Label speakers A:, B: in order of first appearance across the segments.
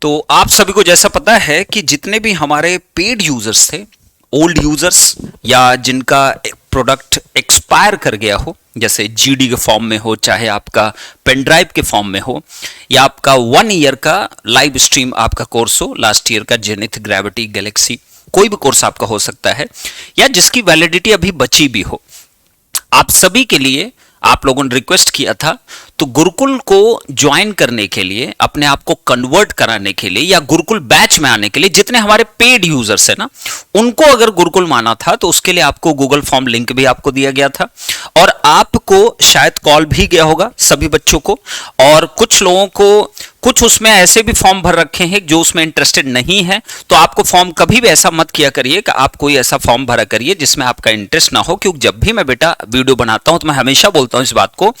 A: तो आप सभी को जैसा पता है कि जितने भी हमारे पेड यूजर्स थे, ओल्ड यूजर्स या जिनका प्रोडक्ट एक्सपायर कर गया हो, जैसे जीडी के फॉर्म में हो, चाहे आपका पेन ड्राइव के फॉर्म में हो, या आपका 1 ईयर का लाइव स्ट्रीम आपका कोर्स हो, लास्ट ईयर का जेनिथ, ग्रेविटी, गैलेक्सी, कोई भी कोर्स आपका हो सकता है, या जिसकी वैलिडिटी अभी बची भी हो, आप सभी के लिए आप लोगों ने रिक्वेस्ट किया था। तो गुरुकुल को ज्वाइन करने के लिए, अपने आप को कन्वर्ट कराने के लिए, या गुरुकुल बैच में आने के लिए, जितने हमारे पेड यूजर्स है ना, उनको अगर गुरुकुल माना था तो उसके लिए आपको गूगल फॉर्म लिंक भी आपको दिया गया था, और आपको शायद कॉल भी गया होगा सभी बच्चों को, और कुछ लोगों को कुछ उसमें ऐसे भी फॉर्म भर रखे हैं जो उसमें इंटरेस्टेड नहीं है। तो आपको फॉर्म कभी भी ऐसा मत किया करिए कि आप कोई ऐसा फॉर्म भरा करिए जिसमें आपका इंटरेस्ट ना हो, क्योंकि जब भी मैं बेटा वीडियो बनाता हूं तो मैं हमेशा बोलता हूं इस बात को,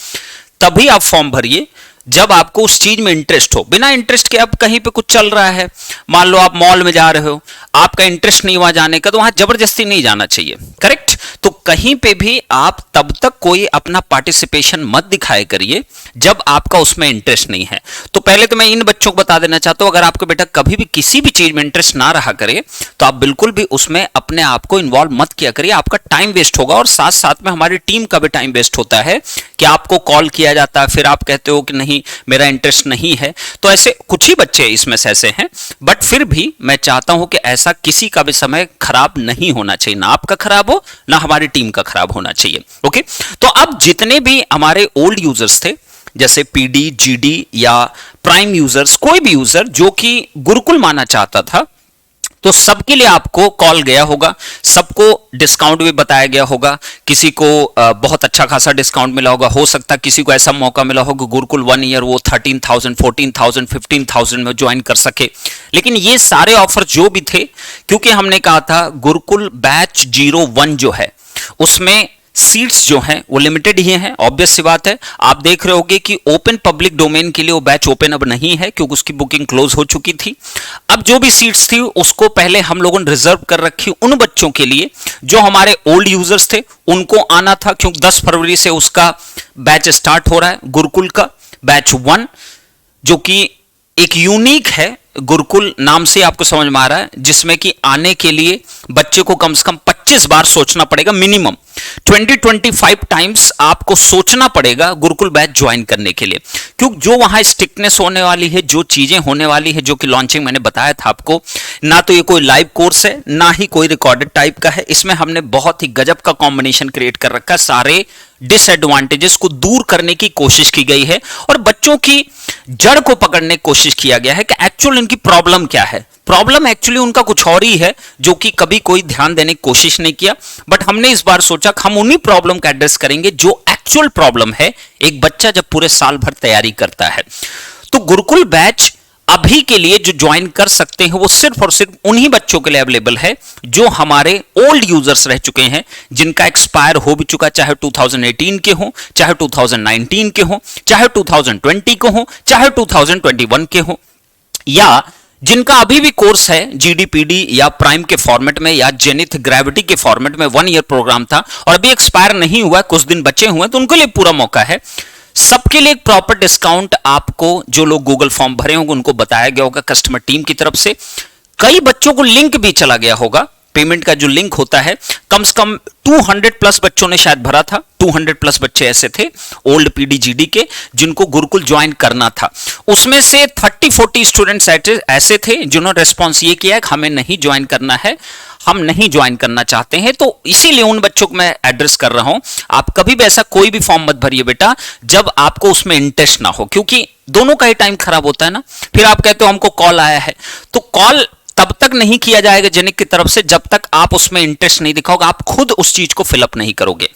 A: तभी आप फॉर्म भरिए जब आपको उस चीज में इंटरेस्ट हो। बिना इंटरेस्ट के अब कहीं पे कुछ चल रहा है, मान लो आप मॉल में जा रहे हो, आपका इंटरेस्ट नहीं वहां जाने का, तो वहां जबरदस्ती नहीं जाना चाहिए, करेक्ट। तो कहीं पे भी आप तब तक कोई अपना पार्टिसिपेशन मत दिखाए करिए जब आपका उसमें इंटरेस्ट नहीं है। तो पहले तो मैं इन बच्चों को बता देना चाहता हूं, अगर आपको बेटा कभी भी किसी भी चीज में इंटरेस्ट ना रहा करे तो आप बिल्कुल भी उसमें अपने आप को इन्वॉल्व मत किया करिए, आपका टाइम वेस्ट होगा, और साथ साथ में हमारी टीम का भी टाइम वेस्ट होता है कि आपको कॉल किया जाता है, फिर आप कहते हो कि नहीं मेरा इंटरेस्ट नहीं है। तो ऐसे कुछ ही बच्चे इसमें से ऐसे हैं, बट फिर भी मैं चाहता हूं कि ऐसा किसी का भी समय खराब नहीं होना चाहिए, ना आपका खराब हो ना हमारी टीम का खराब होना चाहिए। ओके, तो अब जितने भी हमारे ओल्ड यूजर्स थे, जैसे पीडी, जीडी या प्राइम यूजर्स, कोई भी यूजर जो कि गुरुकुल माना चाहता था, तो सबके लिए आपको कॉल गया होगा, सबको डिस्काउंट भी बताया गया होगा, किसी को बहुत अच्छा खासा डिस्काउंट मिला होगा, हो सकता है किसी को ऐसा मौका मिला होगा गुरुकुल 1 ईयर वो 13,000, 14,000, 15,000 में ज्वाइन कर सके। लेकिन ये सारे ऑफर जो भी थे, क्योंकि हमने कहा था गुरुकुल बैच 01 जो है उसमें सीट्स जो हैं वो लिमिटेड ही हैं, ऑब्वियस सी बात है। आप देख रहे होंगे कि ओपन पब्लिक डोमेन के लिए वो बैच ओपन अब नहीं है, क्योंकि उसकी बुकिंग क्लोज हो चुकी थी। अब जो भी सीट्स थी उसको पहले हम लोगों ने रिजर्व कर रखी उन बच्चों के लिए जो हमारे ओल्ड यूजर्स थे, उनको आना था, क्योंकि 10 फरवरी से उसका बैच स्टार्ट हो रहा है, गुरुकुल का बैच 1, जो कि एक यूनिक है, गुरुकुल नाम से आपको समझ में आ रहा है, जिसमें कि आने के लिए बच्चे को कम से कम 25 बार सोचना पड़ेगा, मिनिमम 20-25 टाइम्स आपको सोचना पड़ेगा गुरुकुल बैच ज्वाइन करने के लिए, क्योंकि जो वहां स्ट्रिक्टनेस होने वाली है, जो चीजें होने वाली है, जो कि लॉन्चिंग मैंने बताया था आपको, ना तो ये कोई लाइव कोर्स है, ना ही कोई रिकॉर्डेड टाइप का है। इसमें हमने बहुत ही गजब का कॉम्बिनेशन क्रिएट कर रखा है, सारे डिसएडवांटेजेस को दूर करने की कोशिश की गई है, और बच्चों की जड़ को पकड़ने की कोशिश किया गया है कि एक्चुअल इनकी प्रॉब्लम क्या है। प्रॉब्लम एक्चुअली उनका कुछ और ही है, जो कि कभी कोई ध्यान देने की कोशिश नहीं किया, बट हमने इस बार सोचा कि हम उन्हीं प्रॉब्लम का एड्रेस करेंगे जो एक्चुअल प्रॉब्लम है एक बच्चा जब पूरे साल भर तैयारी करता है। तो गुरुकुल बैच अभी के लिए जो ज्वाइन कर सकते हैं वो सिर्फ और सिर्फ उन्हीं बच्चों के लिए अवेलेबल है जो हमारे ओल्ड यूजर्स रह चुके हैं, जिनका एक्सपायर हो भी चुका, चाहे 2018 के हो, चाहे 2019 के हो, चाहे 2020 के हो, चाहे 2021 के हो, या जिनका अभी भी कोर्स है जीडीपीडी या प्राइम के फॉर्मेट में या जेनिथ, ग्रेविटी के फॉर्मेट में 1 ईयर प्रोग्राम था और अभी एक्सपायर नहीं हुआ, कुछ दिन बचे हुए हैं, तो उनके लिए पूरा मौका है। सबके लिए एक प्रॉपर डिस्काउंट आपको, जो लोग गूगल फॉर्म भरे होंगे उनको बताया गया होगा कस्टमर टीम की तरफ से। कई बच्चों को लिंक भी चला गया होगा, पेमेंट का जो लिंक होता है, कम से कम 200 प्लस बच्चों ने शायद भरा था, 200 प्लस बच्चे ऐसे थे ओल्ड पीडी जीडी के जिनको गुरुकुल ज्वाइन करना था। उसमें से 30-40 स्टूडेंट्स ऐसे थे जिन्होंने रेस्पॉन्स ये किया कि हमें नहीं ज्वाइन करना है, हम नहीं ज्वाइन करना चाहते हैं। तो इसीलिए उन बच्चों को मैं एड्रेस कर रहा हूं, आप कभी भी ऐसा कोई भी फॉर्म मत भरिए बेटा जब आपको उसमें इंटरेस्ट ना हो, क्योंकि दोनों का ही टाइम खराब होता है ना। फिर आप कहते हो हमको कॉल आया है, तो कॉल तब तक नहीं किया जाएगा जेनिक की तरफ से जब तक आप उसमें इंटरेस्ट नहीं दिखाओगे, आप खुद उस चीज को फिलअप नहीं करोगे।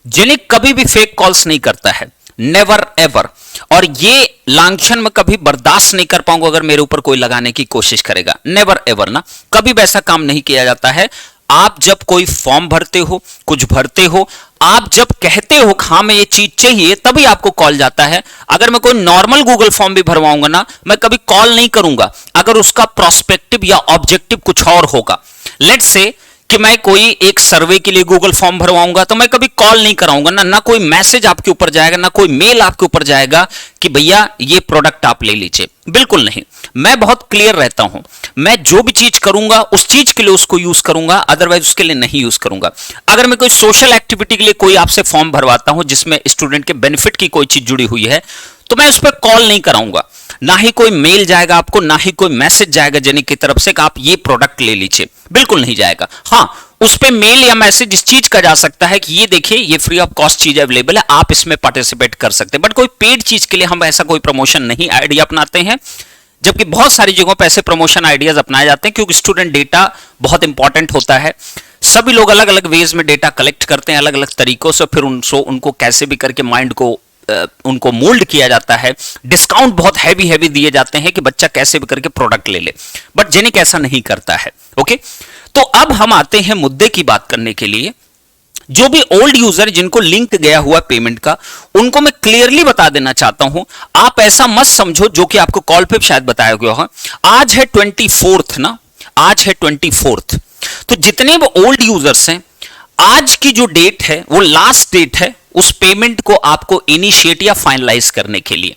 A: जेनिक कभी भी फेक कॉल्स नहीं करता है, नेवर एवर, और ये लांछन में कभी बर्दाश्त नहीं कर पाऊंगा अगर मेरे ऊपर कोई लगाने की कोशिश करेगा, नेवर एवर ना, कभी वैसा काम नहीं किया जाता है। आप जब कोई फॉर्म भरते हो, कुछ भरते हो, आप जब कहते हो हाँ मैं ये चीज चाहिए, तभी आपको कॉल जाता है। अगर मैं कोई नॉर्मल गूगल फॉर्म भी भरवाऊंगा ना, मैं कभी कॉल नहीं करूंगा अगर उसका प्रोस्पेक्टिव या ऑब्जेक्टिव कुछ और होगा। लेट्स से कि मैं कोई एक सर्वे के लिए गूगल फॉर्म भरवाऊंगा तो मैं कभी कॉल नहीं कराऊंगा ना कोई मैसेज आपके ऊपर जाएगा, ना कोई मेल आपके ऊपर जाएगा कि भैया ये प्रोडक्ट आप ले लीजिए, बिल्कुल नहीं। मैं बहुत क्लियर रहता हूं, मैं जो भी चीज करूंगा उस चीज के लिए उसको यूज करूंगा, अदरवाइज उसके लिए नहीं यूज करूंगा। अगर मैं कोई सोशल एक्टिविटी के लिए कोई आपसे फॉर्म भरवाता हूं जिसमें स्टूडेंट के बेनिफिट की कोई चीज जुड़ी हुई है, तो मैं उस पर कॉल नहीं कराऊंगा, ना ही कोई मेल जाएगा आपको, ना ही कोई मैसेज जाएगा जेनी की तरफ से कि आप ये प्रोडक्ट ले लीजिए, बिल्कुल नहीं जाएगा। हाँ, उस पे मेल या मैसेज इस चीज का जा सकता है कि ये देखिए ये फ्री ऑफ कॉस्ट चीज अवेलेबल है, आप इसमें पार्टिसिपेट कर सकते हैं। बट कोई पेड चीज के लिए हम ऐसा कोई प्रमोशन नहीं आइडिया अपनाते हैं, जबकि बहुत सारी जगहों पर ऐसे प्रमोशन आइडियाज अपनाए जाते हैं, क्योंकि स्टूडेंट डेटा बहुत इंपॉर्टेंट होता है। सभी लोग अलग अलग वेज में डेटा कलेक्ट करते हैं, अलग अलग तरीकों से, फिर उनको कैसे भी करके माइंड को उनको मोल्ड किया जाता है। डिस्काउंट बहुत हैवी हैवी दिए जाते हैं कि बच्चा कैसे भी करके प्रोडक्ट ले ले, बट जेनिक ऐसा नहीं करता है। ओके, तो अब हम आते हैं मुद्दे की बात करने के लिए। जो भी ओल्ड यूजर जिनको लिंक गया हुआ पेमेंट का, उनको मैं क्लियरली बता देना चाहता हूं, आप ऐसा मत समझो जो कि आपको कॉल पे शायद बताया गया हो। आज है 24th ना, आज है 24th, तो जितने भी ओल्ड यूजर्स हैं, आज की जो डेट है वो लास्ट डेट है उस पेमेंट को आपको इनिशिएट या फाइनलाइज करने के लिए।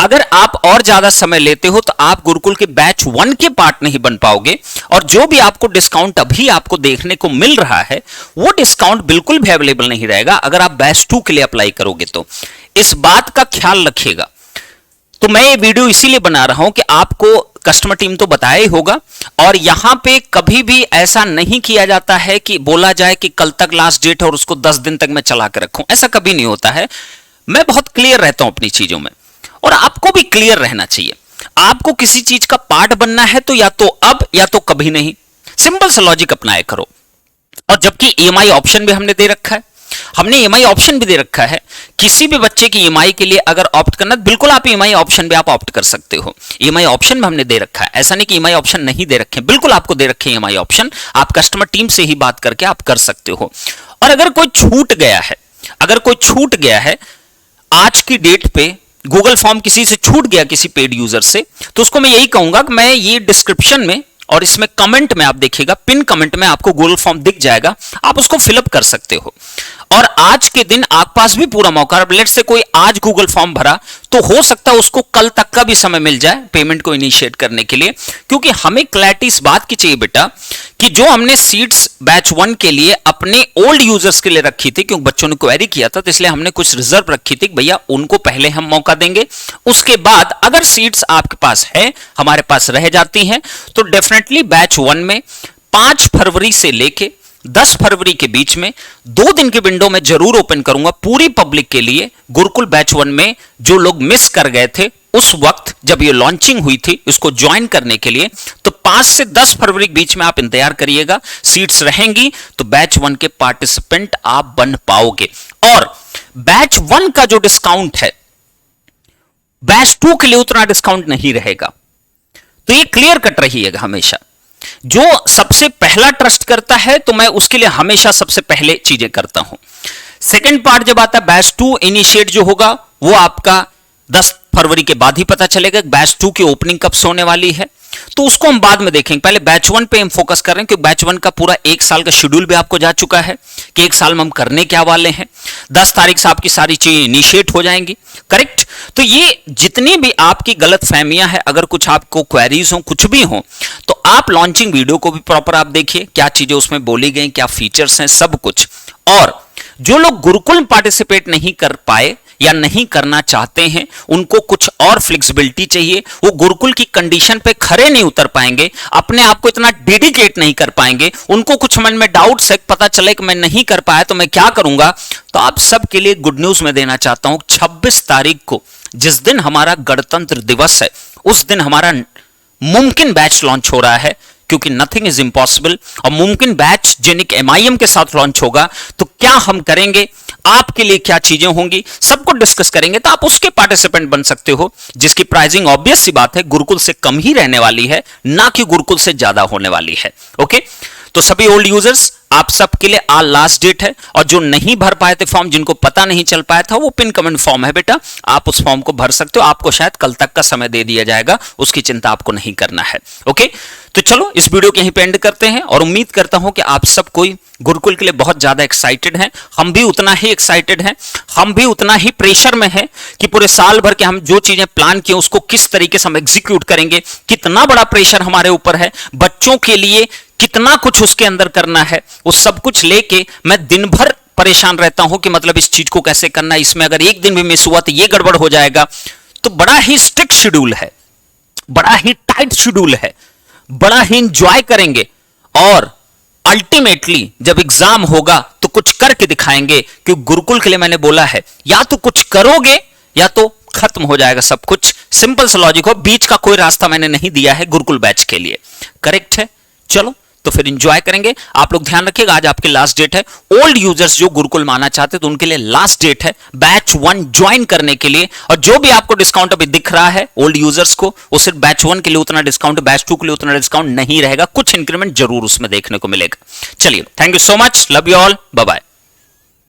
A: अगर आप और ज्यादा समय लेते हो तो आप गुरुकुल के बैच 1 के पार्ट नहीं बन पाओगे, और जो भी आपको डिस्काउंट अभी आपको देखने को मिल रहा है वो डिस्काउंट बिल्कुल भी अवेलेबल नहीं रहेगा अगर आप बैच 2 के लिए अप्लाई करोगे। तो इस बात का ख्याल रखिएगा। तो मैं ये वीडियो इसीलिए बना रहा हूं कि आपको कस्टमर टीम तो बताया ही होगा, और यहां पे कभी भी ऐसा नहीं किया जाता है कि बोला जाए कि कल तक लास्ट डेट है और उसको 10 दिन तक मैं चला कर रखूं, ऐसा कभी नहीं होता है। मैं बहुत क्लियर रहता हूं अपनी चीजों में, और आपको भी क्लियर रहना चाहिए। आपको किसी चीज का पार्ट बनना है तो या तो अब या तो कभी नहीं, सिंपल सा लॉजिक अपनाए करो। और जबकि ईएमआई ऑप्शन भी हमने दे रखा है, हमने ईएमआई ऑप्शन भी दे रखा है। किसी भी बच्चे की ईएमआई के लिए अगर ऑप्ट करना, बिल्कुल आप ईएमआई ऑप्शन भी आप ऑप्ट कर सकते हो। ईएमआई ऑप्शन भी हमने दे रखा है, ऐसा नहीं कि ईएमआई ऑप्शन नहीं दे रखे, बिल्कुल आपको दे रखे ईएमआई ऑप्शन। आप कस्टमर टीम से ही बात करके आप कर सकते हो। और अगर कोई छूट गया है, अगर कोई छूट गया है आज की डेट पे, गूगल फॉर्म किसी से छूट गया, किसी पेड यूजर से, तो उसको मैं यही कहूंगा कि मैं ये डिस्क्रिप्शन में और इसमें कमेंट में आप देखिएगा, पिन कमेंट में आपको गूगल फॉर्म दिख जाएगा, आप उसको फिलअप कर सकते हो। और आज के दिन आपके पास भी पूरा मौका, अब लेट से कोई आज गूगल फॉर्म भरा तो हो सकता है उसको कल तक का भी समय मिल जाए पेमेंट को इनिशिएट करने के लिए। क्योंकि हमें क्लैरिटी इस बात की चाहिए बेटा कि जो हमने सीट्स बैच 1 के लिए अपने ओल्ड यूजर्स के लिए रखी थी, क्योंकि बच्चों ने क्वेरी किया था, तो इसलिए हमने कुछ रिजर्व रखी थी कि भैया उनको पहले हम मौका देंगे। उसके बाद अगर सीट्स आपके पास है, हमारे पास रह जाती हैं, तो डेफिनेटली बैच 1 में 5 फरवरी से लेके 10 फरवरी के बीच में 2 दिन के विंडो में जरूर ओपन करूंगा पूरी पब्लिक के लिए। गुरुकुल बैच 1 में जो लोग मिस कर गए थे उस वक्त जब ये लॉन्चिंग हुई थी, इसको ज्वाइन करने के लिए, तो 5 से 10 फरवरी के बीच में आप इंतजार करिएगा। सीट्स रहेंगी तो बैच 1 के पार्टिसिपेंट आप बन पाओगे। और बैच 1 का जो डिस्काउंट है, बैच 2 के लिए उतना डिस्काउंट नहीं रहेगा। तो ये क्लियर कट रहिएगा हमेशा। जो सबसे पहला ट्रस्ट करता है तो मैं उसके लिए हमेशा सबसे पहले चीजें करता हूं। सेकंड पार्ट जब आता है बैच 2 इनिशिएट जो होगा वो आपका 10 फरवरी के बाद ही पता चलेगा बैच 2 की ओपनिंग कब से होने वाली है, तो उसको हम बाद में देखेंगे। पहले बैच 1 पे हम फोकस कर रहे हैं, क्योंकि बैच 1 का पूरा 1 साल का शेड्यूल भी आपको जा चुका है कि 1 साल में हम करने क्या वाले हैं। 10 तारीख से आपकी सारी चीजें इनिशिएट हो जाएंगी, करेक्ट। तो ये जितनी भी आपकी गलत फहमियां हैं, अगर कुछ आपको क्वेरीज हो, कुछ भी हो, तो आप लॉन्चिंग वीडियो को भी प्रॉपर आप देखिए, क्या चीजें उसमें बोली गई, क्या फीचर्स हैं, सब कुछ। और जो लोग गुरुकुल में पार्टिसिपेट नहीं कर पाए या नहीं करना चाहते हैं, उनको कुछ और फ्लेक्सिबिलिटी चाहिए, वो गुरुकुल की कंडीशन पे खरे नहीं उतर पाएंगे, अपने आप को इतना डेडिकेट नहीं कर पाएंगे, उनको कुछ मन में डाउट्स है, पता चले कि मैं नहीं कर पाया तो मैं क्या करूंगा, तो आप सबके लिए गुड न्यूज मैं देना चाहता हूं। 26 तारीख को जिस दिन हमारा गणतंत्र दिवस है, उस दिन हमारा मुमकिन बैच लॉन्च हो रहा है, क्योंकि नथिंग इज इम्पॉसिबल। और मुमकिन बैच जेनिक MIM के साथ लॉन्च होगा, तो क्या हम करेंगे, आपके लिए क्या चीजें होंगी, सबको डिस्कस करेंगे। तो आप उसके पार्टिसिपेंट बन सकते हो, जिसकी प्राइसिंग ऑब्वियस सी बात है गुरुकुल से कम ही रहने वाली है, ना कि गुरुकुल से ज्यादा होने वाली है। ओके, तो सभी ओल्ड यूजर्स आप सबके लिए आज लास्ट डेट है, और जो नहीं भर पाए थे फॉर्म, जिनको पता नहीं चल पाया था, वो पिन कमेंट फॉर्म है बेटा, आप उस फॉर्म को भर सकते हो। आपको शायद कल तक का समय दे दिया जाएगा, उसकी चिंता आपको नहीं करना है। ओके, तो चलो इस वीडियो के यहीं पे एंड करते हैं, और उम्मीद करता हूं कि आप सब कोई गुरुकुल के लिए बहुत ज्यादा एक्साइटेड हैं। हम भी उतना ही एक्साइटेड हैं, हम भी उतना ही प्रेशर में हैं कि पूरे साल भर के हम जो चीजें प्लान किए उसको किस तरीके से हम एग्जीक्यूट करेंगे, कितना बड़ा प्रेशर हमारे ऊपर है, बच्चों के लिए कितना कुछ उसके अंदर करना है, वो सब कुछ लेके मैं दिन भर परेशान रहता हूं कि मतलब इस चीज को कैसे करना है, इसमें अगर एक दिन भी मिस हुआ तो ये गड़बड़ हो जाएगा। तो बड़ा ही स्ट्रिक्ट शेड्यूल है, बड़ा ही टाइट शेड्यूल है, बड़ा ही इंजॉय करेंगे, और अल्टीमेटली जब एग्जाम होगा तो कुछ करके दिखाएंगे, क्योंकि गुरुकुल के लिए मैंने बोला है या तो कुछ करोगे या तो खत्म हो जाएगा सब कुछ। सिंपल सा लॉजिक हो, बीच का कोई रास्ता मैंने नहीं दिया है गुरुकुल बैच के लिए। करेक्ट है? चलो तो फिर इंजॉय करेंगे। आप लोग ध्यान रखिएगा, आज आपकी लास्ट डेट है। ओल्ड यूजर्स जो गुरुकुल माना चाहते तो उनके लिए लास्ट डेट है बैच 1 ज्वाइन करने के लिए, और जो भी आपको डिस्काउंट अभी दिख रहा है ओल्ड यूजर्स को, वो सिर्फ बैच 1 के लिए उतना डिस्काउंट, बैच 2 के लिए उतना डिस्काउंट नहीं रहेगा, कुछ इंक्रीमेंट जरूर उसमें देखने को मिलेगा। चलिए, thank you so much, love you all, bye bye.